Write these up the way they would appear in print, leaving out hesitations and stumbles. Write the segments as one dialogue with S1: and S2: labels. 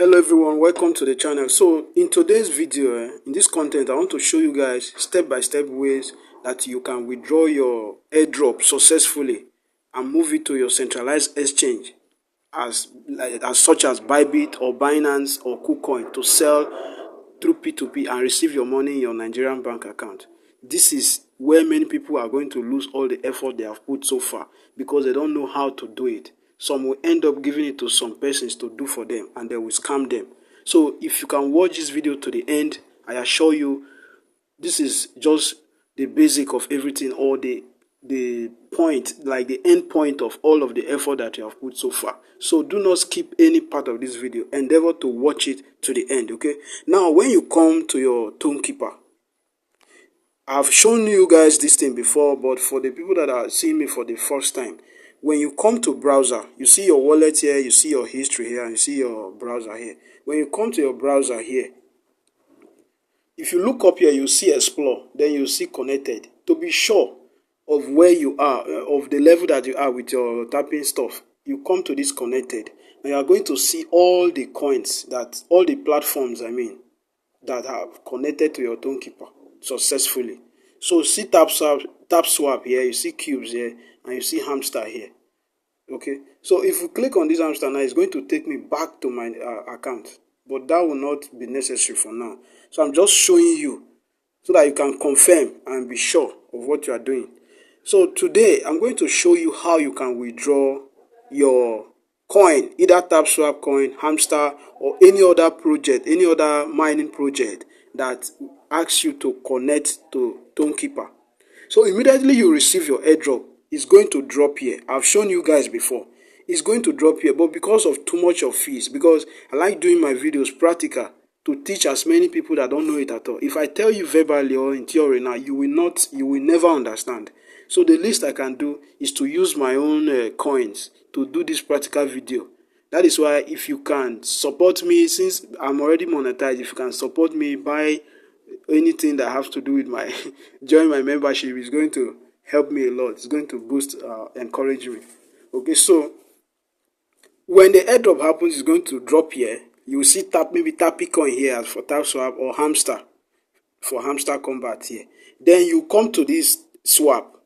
S1: Hello everyone, welcome to the channel. So in today's video, in this content, I want to show you guys step-by-step ways that you can withdraw your airdrop successfully and move it to your centralized exchange as such as Bybit or Binance or KuCoin to sell through P2P and receive your money in your Nigerian bank account. This is where many people are going to lose all the effort they have put so far because they don't know how to do it. Some will end up giving it to some persons to do for them and they will scam them. So if you can watch this video to the end, I assure you this is just the basic of everything, or the point, like the end point of all of the effort that you have put so far. So do not skip any part of this video. Endeavor to watch it to the end, okay? Now, when you come to your Tonekeeper, I've shown you guys this thing before, but for the people that are seeing me for the first time, when you come to browser, you see your wallet here, you see your history here, and you see your browser here. When you come to your browser here, if you look up here, you see explore, then you see connected. To be sure of where you are, of the level that you are with your tapping stuff, you come to this connected, and you are going to see all the coins, that all the platforms, that have connected to your Tonekeeper successfully. So see Tapswap here, you see cubes here, and you see Hamster here. Okay, so if you click on this Hamster now, it's going to take me back to my account, but that will not be necessary for now. So I'm just showing you so that you can confirm and be sure of what you are doing. So today I'm going to show you how you can withdraw your coin, either Tapswap coin, Hamster, or any other project, any other mining project that asks you to connect to Tonekeeper. So immediately you receive your airdrop, it's going to drop here. I've shown you guys before. It's going to drop here, but because of too much of fees, because I like doing my videos practical to teach as many people that don't know it at all. If I tell you verbally or in theory now, you will never understand. So the least I can do is to use my own coins to do this practical video. That is why if you can support me, since I'm already monetized, if you can support me, buy anything that has to do with my join my membership, is going to help me a lot. It's going to boost encourage me. Okay, so when the airdrop happens, it's going to drop here. You will see maybe Tappy coin here for Tapswap, or Hamster for Hamster Combat here. Then you come to this swap.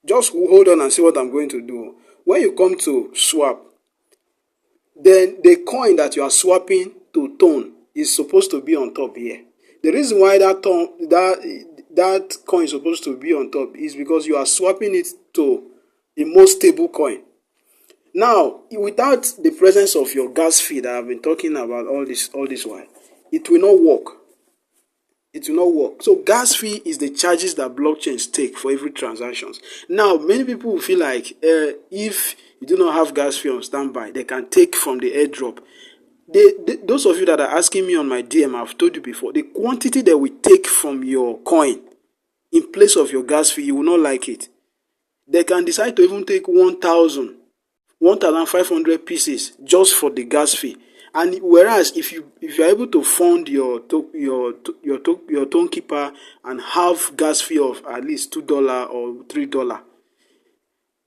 S1: Just hold on and see what I'm going to do. When you come to swap, then the coin that you are swapping to Tone is supposed to be on top here. The reason why that coin is supposed to be on top is because you are swapping it to a more stable coin. Now, without the presence of your gas fee that I've been talking about all this while, it will not work. It will not work. So gas fee is the charges that blockchains take for every transactions. Now, many people will feel like if you do not have gas fee on standby, they can take from the airdrop. Those of you that are asking me on my DM, I've told you before, the quantity that we take from your coin in place of your gas fee, you will not like it. They can decide to even take 1,500 pieces just for the gas fee. And whereas if you are able to fund your Tonekeeper and have gas fee of at least $2 or $3,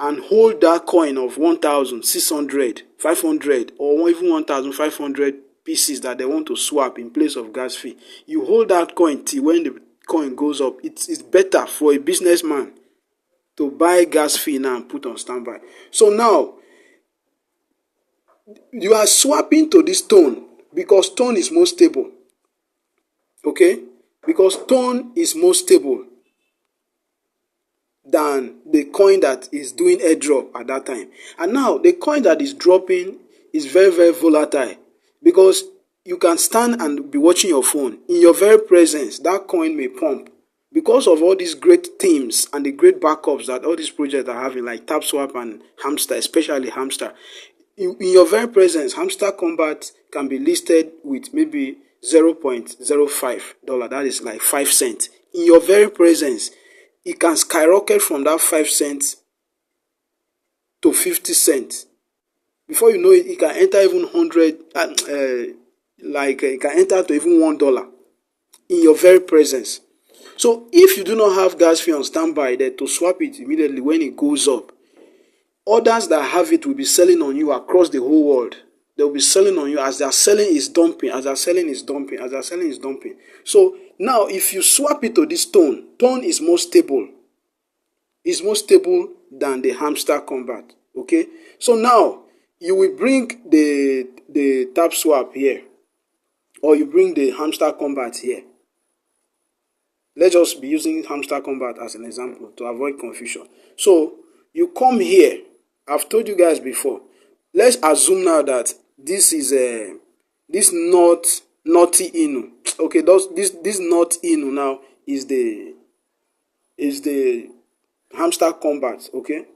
S1: and hold that coin of 1,600, 500, or even 1,500 pieces that they want to swap in place of gas fee, you hold that coin till when the coin goes up. It's better for a businessman to buy gas fee now and put on standby. So now you are swapping to this Tone because Tone is more stable. Okay? Because Tone is more stable than the coin that is doing airdrop at that time. And now the coin that is dropping is very, very volatile, because you can stand and be watching your phone. In your very presence, that coin may pump. Because of all these great themes and the great backups that all these projects are having, like Tapswap and Hamster, especially Hamster, in your very presence, Hamster Combat can be listed with maybe $0.05. That is like 5 cents. In your very presence, it can skyrocket from that 5 cents to 50 cents. Before you know it, it can enter even 100, it can enter to even $1 in your very presence. So if you do not have gas fee on standby there to swap it immediately when it goes up, others that have it will be selling on you across the whole world. they'll be selling on you. As they are selling is dumping, as they are selling is dumping, as they are selling is dumping. So now if you swap it to this tone is more stable. It's more stable than the Hamster combat. Okay, so now you will bring the Tapswap here, or you bring the Hamster combat here. Let's just be using Hamster combat as an example to avoid confusion. So you come here. I've told you guys before. Let's assume now that this is this naughty Inu. Okay, this not Inu now is the Hamster combat. Okay,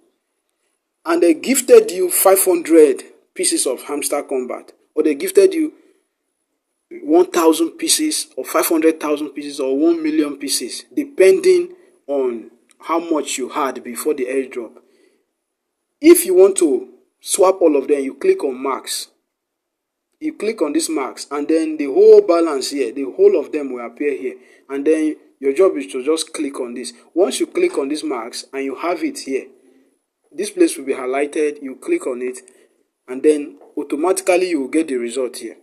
S1: and they gifted you 500 pieces of Hamster combat, or they gifted you 1,000 pieces or 500,000 pieces or 1 million pieces, depending on how much you had before the airdrop. If you want to swap all of them, you click on max. You click on this max, and then the whole balance here, the whole of them will appear here. And then your job is to just click on this. Once you click on this max and you have it here, this place will be highlighted. You click on it, and then automatically you will get the result here.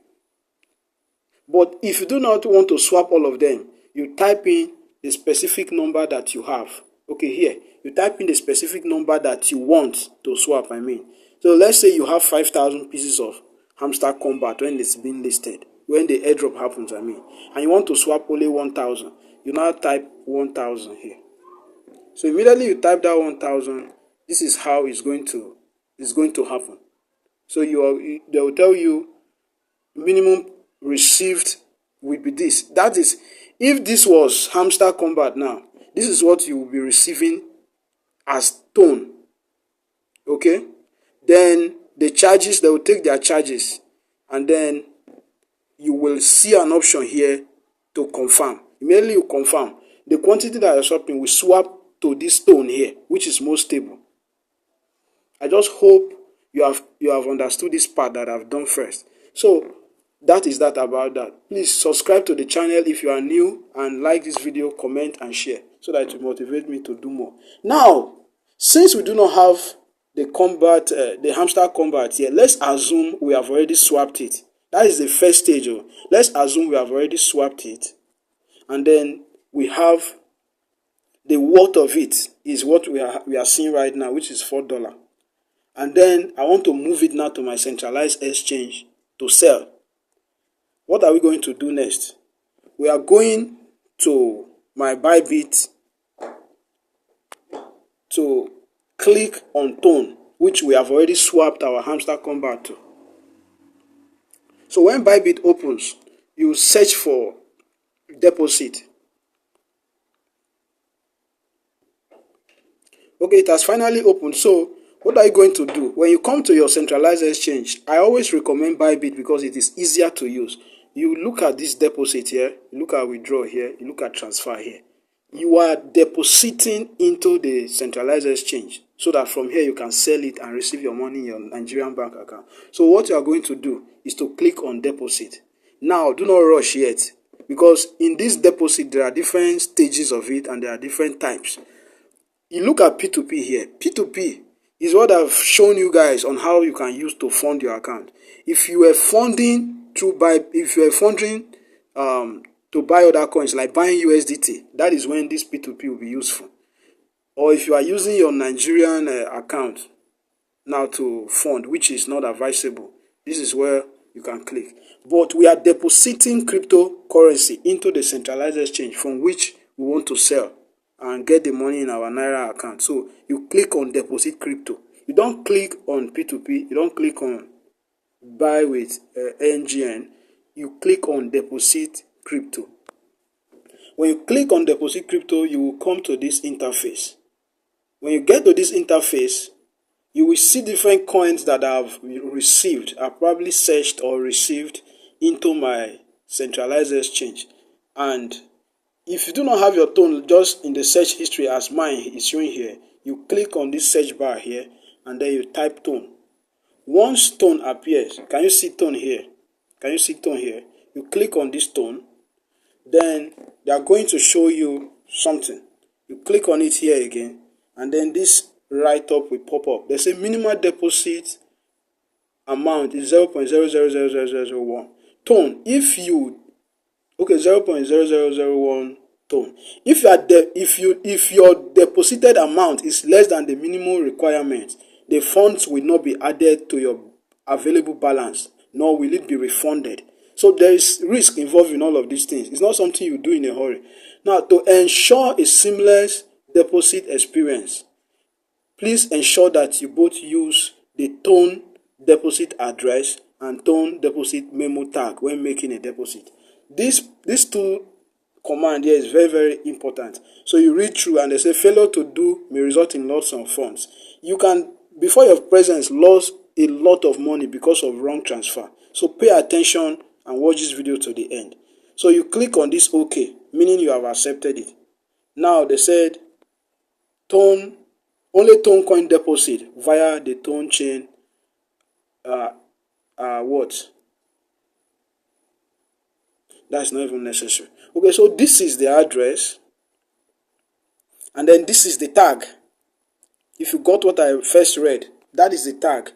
S1: But if you do not want to swap all of them, you type in the specific number that you have. Okay, here, you type in the specific number that you want to swap, I mean. So let's say you have 5,000 pieces of Hamster combat when it's been listed, when the airdrop happens, I mean. And you want to swap only 1,000. You now type 1,000 here. So immediately you type that 1,000, this is how it's going to happen. So they will tell you minimum received will be this. That is, if this was Hamster combat now, this is what you will be receiving as tone. Okay, then the charges, they will take their charges, and then you will see an option here to confirm. Immediately you confirm, the quantity that you're swapping will swap to this tone here, which is more stable. I just hope you have understood this part that I've done first. So that is that about that. Please subscribe to the channel if you are new, and like this video, comment and share so that it will motivate me to do more. Now, since we do not have the Hamster combat here, let's assume we have already swapped it. That is the first stage. Let's assume we have already swapped it, and then we have the worth of it is what we are seeing right now, which is $4. And then I want to move it now to my centralized exchange to sell. What are we going to do next? We are going to my Bybit to click on tone, which we have already swapped our Hamster combat to. So when Bybit opens, you search for deposit. Okay, it has finally opened. So what are you going to do? When you come to your centralized exchange, I always recommend Bybit because it is easier to use. You look at this deposit here, you look at withdraw here, you look at transfer here. You are depositing into the centralized exchange so that from here you can sell it and receive your money in your Nigerian bank account. So what you are going to do is to click on deposit. Now, do not rush yet, because in this deposit there are different stages of it and there are different types. You look at P2P here. P2P is what I've shown you guys on how you can use to fund your account. If you are funding to buy other coins, like buying USDT, that is when this P2P will be useful. Or if you are using your Nigerian account now to fund, which is not advisable, this is where you can click. But we are depositing cryptocurrency into the centralized exchange from which we want to sell and get the money in our Naira account. So you click on deposit crypto. You don't click on P2P. You don't click on buy with NGN. You click on deposit crypto. When you click on deposit crypto, you will come to this interface. When you get to this interface, you will see different coins that I've received. I've probably searched or received into my centralized exchange. And if you do not have your tone just in the search history as mine is showing here, you click on this search bar here and then you type tone. Once tone appears, can you see tone here? Can you see tone here? You click on this tone, then they are going to show you something. You click on it here again, and then this write-up will pop up. They say minimal deposit amount is 0.000001 tone. If you, okay, 0.0001 tone. If you are if your deposited amount is less than the minimum requirement, the funds will not be added to your available balance, nor will it be refunded. So there is risk involved in all of these things. It's not something you do in a hurry. Now, to ensure a seamless deposit experience, please ensure that you both use the tone deposit address and tone deposit memo tag when making a deposit. These two command here is very, very important. So you read through and they say failure to do may result in loss of funds. You can, before your presence, lose a lot of money because of wrong transfer. So pay attention and watch this video to the end. So you click on this OK, meaning you have accepted it. Now they said tone, only tone coin deposit via the tone chain what? That's not even necessary. Okay, so this is the address, and then this is the tag. If you got what I first read, that is the tag.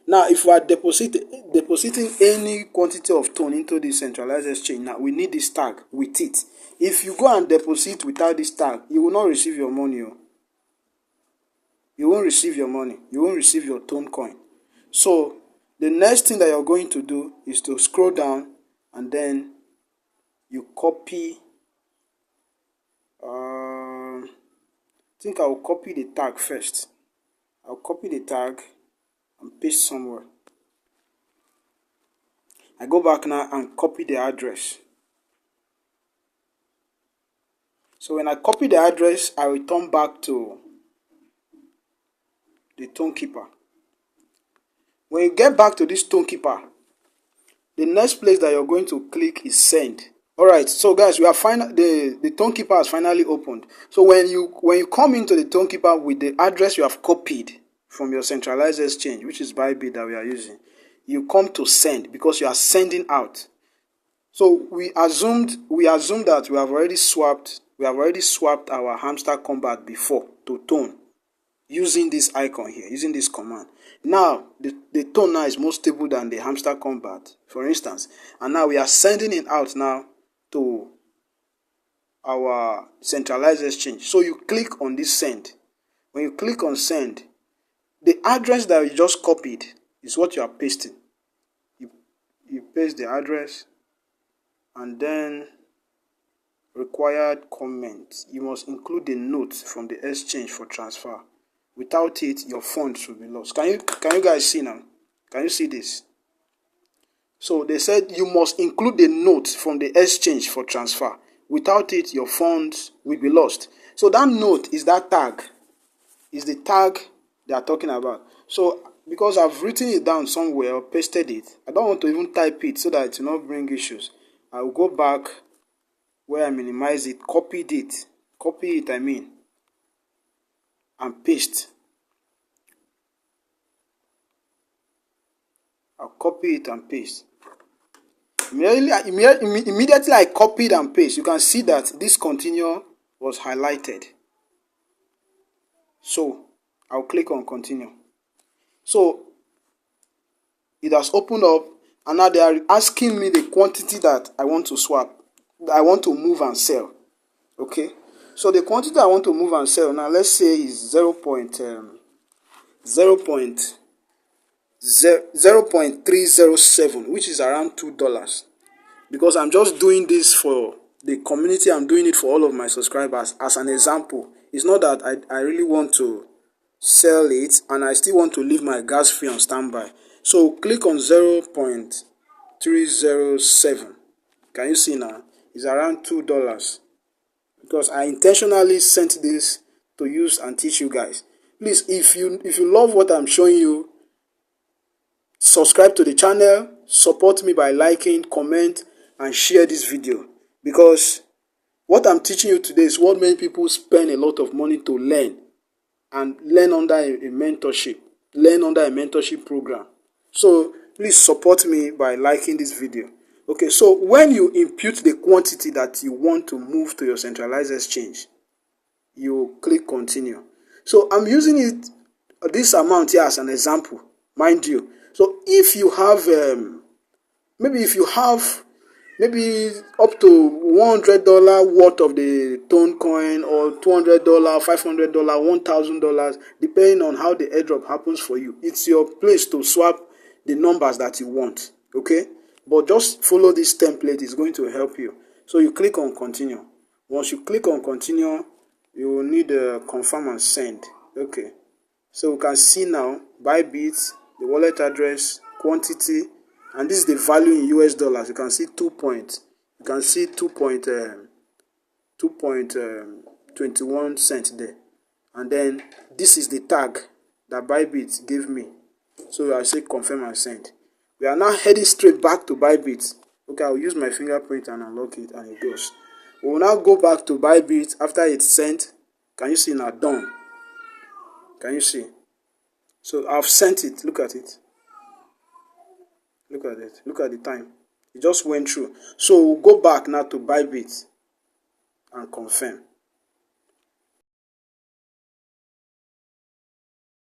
S1: Now, if we are depositing any quantity of tone into the centralized exchange, now we need this tag with it. If you go and deposit without this tag, you will not receive your money. You won't receive your money. You won't receive your tone coin. So the next thing that you're going to do is to scroll down and then you copy. I think I will copy the tag first. I'll copy the tag and paste somewhere. I go back now and copy the address. So when I copy the address, I return back to the tone keeper. When you get back to this tone keeper, the next place that you're going to click is send. Alright, so guys, we are the tone keeper has finally opened. So when you come into the tone keeper with the address you have copied from your centralized exchange, which is Bybit that we are using, you come to send because you are sending out. So we assumed that we have already swapped our Hamster combat before to tone using this icon here, using this command. Now the tone now is more stable than the Hamster combat, for instance, and now we are sending it out now to our centralized exchange. So you click on this send. When you click on send, the address that you just copied is what you are pasting. You paste the address and then required comment. You must include the note from the exchange for transfer. Without it, your funds will be lost. Can you guys see now? Can you see this? So they said you must include the note from the exchange for transfer. Without it, your funds will be lost. So that note is that tag. Is the tag they are talking about. So because I've written it down somewhere or pasted it, I don't want to even type it so that it will not bring issues. I will go back where I minimize it, copy it and paste. I'll copy it and paste. Immediately I copied and paste, you can see that this continue was highlighted. So I'll click on continue. So it has opened up, and now they are asking me the quantity that I want to swap, that I want to move and sell. Okay, so the quantity I want to move and sell now, let's say is 0.307, which is around $2. Because I'm just doing this for the community, I'm doing it for all of my subscribers as an example. It's not that I really want to sell it and I still want to leave my gas fee on standby. So click on 0.307. Can you see now? It's around $2 because I intentionally sent this to use and teach you guys. Please, if you love what I'm showing you, subscribe to the channel, support me by liking, comment, and share this video, because what I'm teaching you today is what many people spend a lot of money to learn, and learn under a mentorship program. So please support me by liking this video. Okay, so when you impute the quantity that you want to move to your centralized exchange, you click continue. So I'm using this amount here as an example, mind you. So if you have maybe if you have maybe up to $100 worth of the Tone coin, or $200, $500, $1,000, depending on how the airdrop happens for you, it's your place to swap the numbers that you want. Okay, but just follow this template, it's going to help you. So you click on continue. Once you click on continue, you will need a confirm and send. Okay, so we can see now Bybit, the wallet address, quantity, and this is the value in US dollars. You can see 2.21 cents there, and then this is the tag that Bybit gave me. So I say confirm and send. We are now heading straight back to Bybit. Okay, I'll use my fingerprint and unlock it, and it goes. We will now go back to Bybit after it's sent. Can you see now? Done. Can you see? So I've sent it. Look at it. Look at it. Look at the time. It just went through. So we'll go back now to Bybit and confirm.